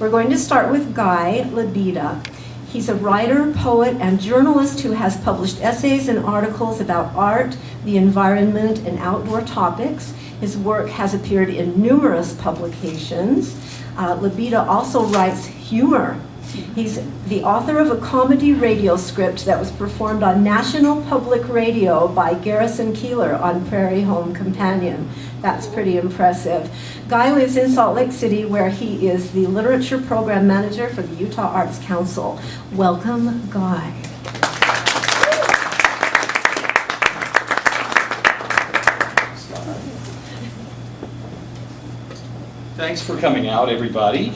We're going to start with Guy Lebeda. He's a writer, poet, and journalist who has published essays and articles about art, the environment, and outdoor topics. His work has appeared in numerous publications. Lebeda also writes humor. He's the author of a comedy radio script that was performed on National Public Radio by Garrison Keillor on Prairie Home Companion. That's pretty impressive. Guy lives in Salt Lake City, where he is the literature program manager for the Utah Arts Council. Welcome, Guy. Thanks for coming out, everybody.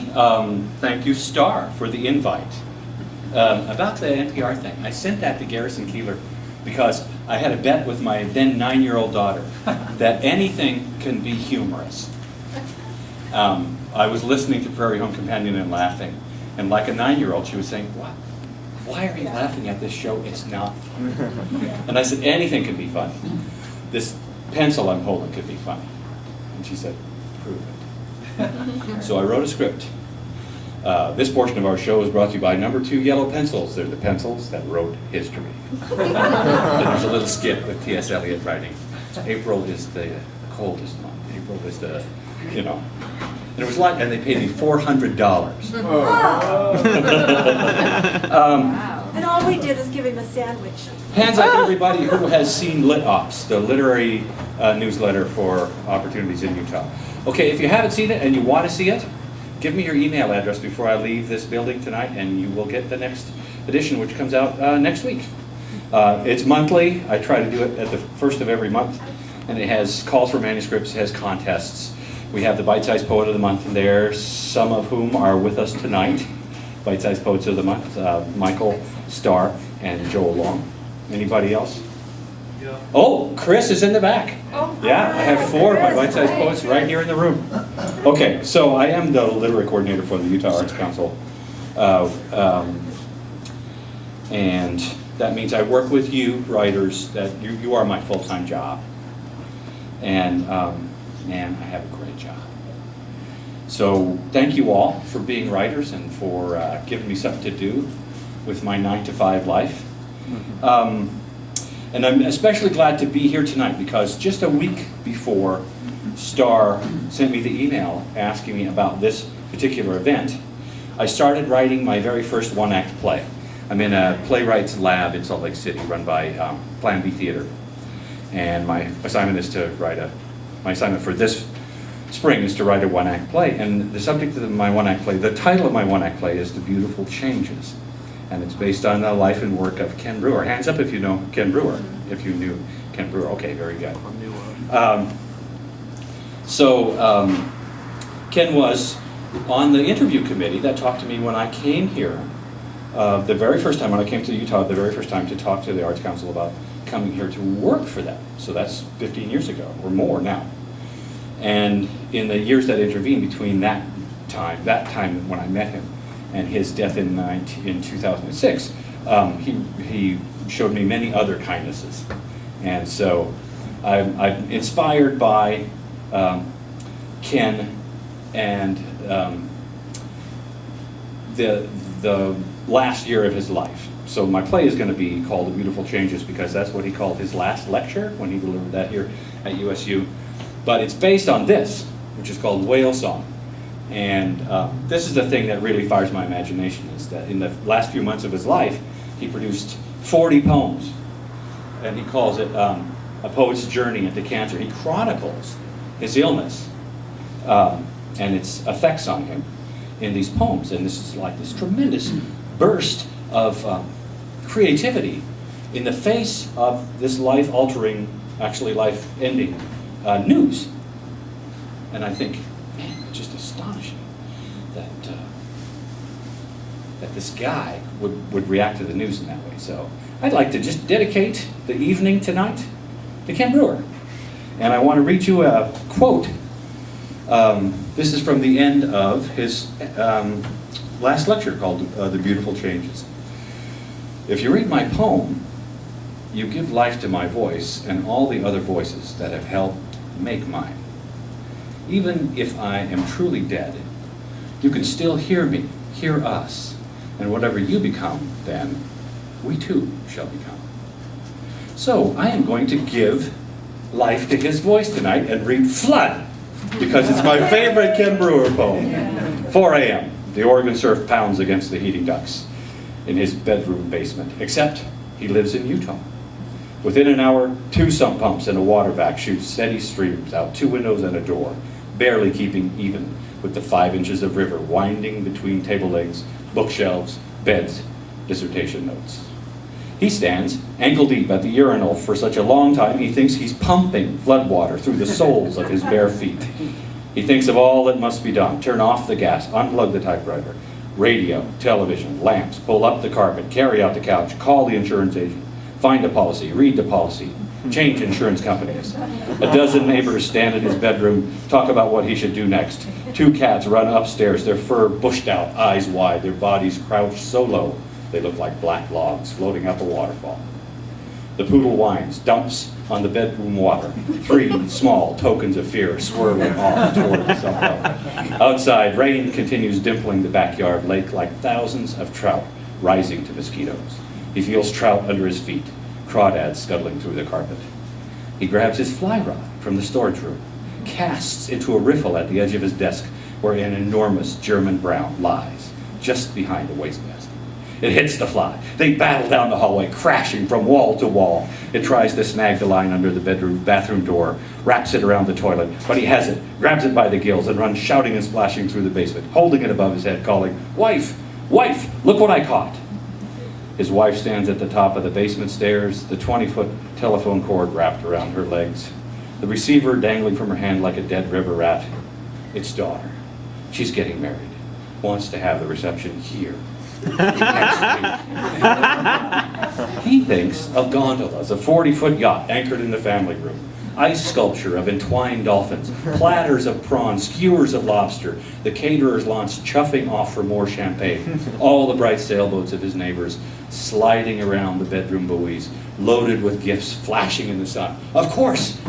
Thank you, Star, for the invite. About the NPR thing, I sent that to Garrison Keillor because I had a bet with my then 9-year-old daughter that anything can be humorous. I was listening to Prairie Home Companion and laughing, and like a 9-year-old, she was saying, "What? Why are you laughing at this show? It's not funny." And I said, anything can be funny. This pencil I'm holding could be funny. And she said, prove it. So I wrote a script. This portion of our show is brought to you by number 2 yellow pencils. They're the pencils that wrote history. And there's a little skit with T.S. Eliot writing, April is the coldest month. April is the, you know. And it was like, and they paid me $400. And all we did is give him a sandwich. Hands up everybody who has seen Lit Ops, the literary newsletter for opportunities in Utah. Okay, if you haven't seen it and you want to see it, give me your email address before I leave this building tonight, and you will get the next edition, which comes out next week. It's monthly. I try to do it at the first of every month, and it has calls for manuscripts, it has contests. We have the Bite-Sized Poet of the Month in there, some of whom are with us tonight. Bite-Sized Poets of the Month, Michael Starr and Joel Long. Anybody else? Yeah. Oh, Chris is in the back. Oh, yeah, I have 4 of my Bite-Sized Poets right here in the room. Okay, so I am the literary coordinator for the Utah Arts Council. And that means I work with you, writers, that you are my full-time job. And man, I have a great job. So thank you all for being writers and for giving me something to do with my 9-to-5 life. And I'm especially glad to be here tonight because just a week before Star sent me the email asking me about this particular event, I started writing my very first one-act play. I'm in a playwrights lab in Salt Lake City run by Plan B Theater. And my assignment is to write my assignment for this spring is to write a one-act play. And the subject of my one-act play, the title of my one-act play is The Beautiful Changes. And it's based on the life and work of Ken Brewer. Hands up if you know Ken Brewer, if you knew Ken Brewer. Okay, very good. Ken was on the interview committee that talked to me when I came here. The very first time when I came to Utah, the very first time to talk to the Arts Council about coming here to work for them. So that's 15 years ago, or more now. And in the years that intervened between that time when I met him, and his death in 2006, he showed me many other kindnesses. And so I'm inspired by Ken and the last year of his life. So my play is going to be called The Beautiful Changes because that's what he called his last lecture when he delivered that here at USU. But it's based on this, which is called Whale Song. And this is the thing that really fires my imagination, is that in the last few months of his life, he produced 40 poems. And he calls it A Poet's Journey into Cancer. He chronicles his illness and its effects on him in these poems. And this is like this tremendous burst of creativity in the face of this life-altering, actually life-ending news. And I think, man, it's just astonishing that that this guy would react to the news in that way. So I'd like to just dedicate the evening tonight to Ken Brewer. And I want to read you a quote. This is from the end of his last lecture called The Beautiful Changes. If you read my poem, you give life to my voice and all the other voices that have helped make mine. Even if I am truly dead, You can still hear me, hear us, and whatever you become, then, we too shall become. So I am going to give life to his voice tonight and read Flood, because it's my favorite Ken Brewer poem. 4 a.m., the Oregon surf pounds against the heating ducts in his bedroom basement, except he lives in Utah. Within an hour, 2 sump pumps and a water vac shoot steady streams out 2 windows and a door, barely keeping even with the 5 inches of river winding between table legs, bookshelves, beds, dissertation notes. He stands ankle deep at the urinal for such a long time he thinks he's pumping floodwater through the soles of his bare feet. He thinks of all that must be done. Turn off the gas, unplug the typewriter, radio, television, lamps, pull up the carpet, carry out the couch, call the insurance agent, find a policy, read the policy, change insurance companies. A dozen neighbors stand in his bedroom, talk about what he should do next. 2 cats run upstairs, their fur bushed out, eyes wide, their bodies crouched so low they look like black logs floating up a waterfall. The poodle whines, dumps on the bedroom water. 3 small tokens of fear swirling off toward the sunlight. Outside, rain continues dimpling the backyard lake like thousands of trout rising to mosquitoes. He feels trout under his feet, crawdads scuttling through the carpet. He grabs his fly rod from the storage room, casts into a riffle at the edge of his desk where an enormous German brown lies, just behind the wastebasket. It hits the fly. They battle down the hallway, crashing from wall to wall. It tries to snag the line under the bathroom door, wraps it around the toilet, but he has it, grabs it by the gills, and runs shouting and splashing through the basement, holding it above his head, calling, "Wife! Wife! Look what I caught!" His wife stands at the top of the basement stairs, the 20-foot telephone cord wrapped around her legs, the receiver dangling from her hand like a dead river rat. It's daughter. She's getting married. Wants to have the reception here. He thinks of gondolas, a 40-foot yacht anchored in the family room, ice sculpture of entwined dolphins, platters of prawns, skewers of lobster, the caterer's launch chuffing off for more champagne, all the bright sailboats of his neighbors sliding around the bedroom buoys, loaded with gifts flashing in the sun. Of course,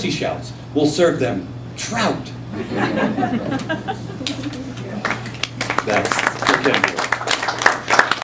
he shouts, we'll serve them trout. That's for Ken.